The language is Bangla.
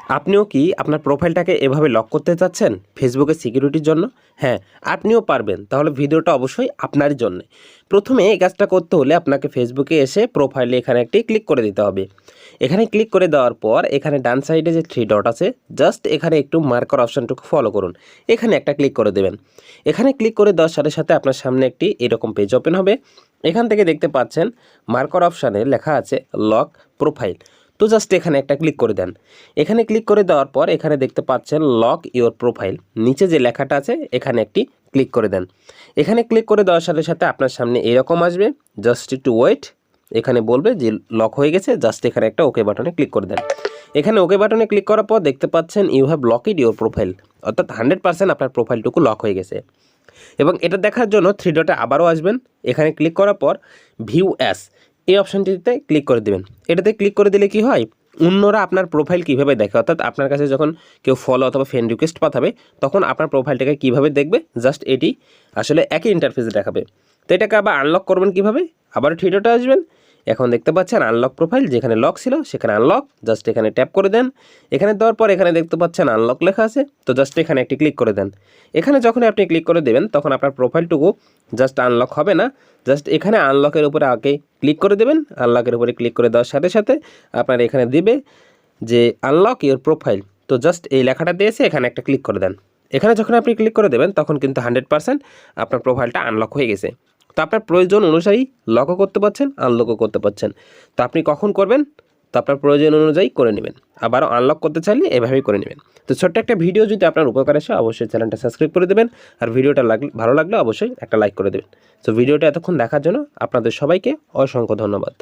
আপনিও কি আপনার প্রোফাইলটাকে এভাবে লক করতে চাচ্ছেন ফেসবুকের সিকিউরিটির জন্য? হ্যাঁ, আপনিও পারবেন। তাহলে ভিডিওটা অবশ্যই আপনারই জন্যে। প্রথমে এই কাজটা করতে হলে আপনাকে ফেসবুকে এসে প্রোফাইলে এখানে একটি ক্লিক করে দিতে হবে। এখানে ক্লিক করে দেওয়ার পর এখানে ডান সাইডে যে 3 ডট আছে, জাস্ট এখানে একটু মার্কার অপশানটুকু ফলো করুন। এখানে একটা ক্লিক করে দেবেন। এখানে ক্লিক করে দেওয়ার সাথে সাথে আপনার সামনে একটি এরকম পেজ ওপেন হবে। এখান থেকে দেখতে পাচ্ছেন মার্কার অপশানে লেখা আছে লক প্রোফাইল। তো জাস্ট এখানে একটা ক্লিক করে দেন। এখানে ক্লিক করে দেওয়ার পর এখানে দেখতে পাচ্ছেন লক ইওর প্রোফাইল, নিচে যে লেখাটা আছে এখানে একটি ক্লিক করে দেন। এখানে ক্লিক করে দেওয়ার সাথে সাথে আপনার সামনে এরকম আসবে, জাস্ট একটু ওয়েট। এখানে বলবে যে লক হয়ে গেছে, জাস্ট এখানে একটা ওকে বাটনে ক্লিক করে দেন। এখানে ওকে বাটনে ক্লিক করার পর দেখতে পাচ্ছেন you have locked your profile, অর্থাৎ 100% আপনার প্রোফাইলটুকু লক হয়ে গেছে। এবং এটা দেখার জন্য 3 ডটে আবারও আসবেন। এখানে ক্লিক করার পর ভিউ অ্যাস এই অপশানটিতে ক্লিক করে দেবেন। এটাতে ক্লিক করে দিলে কি হয়, অন্যরা আপনার প্রোফাইল কীভাবে দেখে, অর্থাৎ আপনার কাছে যখন কেউ ফলো অথবা ফ্রেন্ড রিকোয়েস্ট পাঠাবে তখন আপনার প্রোফাইলটাকে কীভাবে দেখবে, জাস্ট এটি আসলে একই ইন্টারফেসে দেখাবে। তো এটাকে আবার আনলক করবেন কীভাবে, আবার 3 ডটে আসবেন। এখন দেখতে পাচ্ছেন আনলক প্রোফাইল, যেখানে লক ছিল সেখানে আনলক, জাস্ট এখানে ট্যাপ করে দেন। এখানে দেওয়ার পর এখানে দেখতে পাচ্ছেন আনলক লেখা আছে, তো জাস্ট এখানে একটি ক্লিক করে দেন। এখানে যখন আপনি ক্লিক করে দেবেন তখন আপনার প্রোফাইলটুকু জাস্ট আনলক হবে না, জাস্ট এখানে আনলকের উপরে আগে ক্লিক করে দেবেন। আনলকের উপরে ক্লিক করে দেওয়ার সাথে সাথে আপনার এখানে দিবে যে আনলক ইওর প্রোফাইল, তো জাস্ট এই লেখাটা দিয়েছে এখানে একটা ক্লিক করে দেন। এখানে যখন আপনি ক্লিক করে দেবেন তখন কিন্তু 100% আপনার প্রোফাইলটা আনলক হয়ে গেছে। তো আপনার প্রয়োজন অনুযায়ী লকও করতে পারছেন, আনলকও করতে পারছেন। তো আপনি কখন করবেন, তো আপনার প্রয়োজন অনুযায়ী করে নেবেন। আবারও আনলক করতে চাইলে এভাবেই করে নেবেন। তো ছোট্ট একটা ভিডিও যদি আপনার উপকার আসে অবশ্যই চ্যানেলটা সাবস্ক্রাইব করে দেবেন, আর ভিডিওটা ভালো লাগলে অবশ্যই একটা লাইক করে দেবেন। তো ভিডিওটা এতক্ষণ দেখার জন্য আপনাদের সবাইকে অসংখ্য ধন্যবাদ।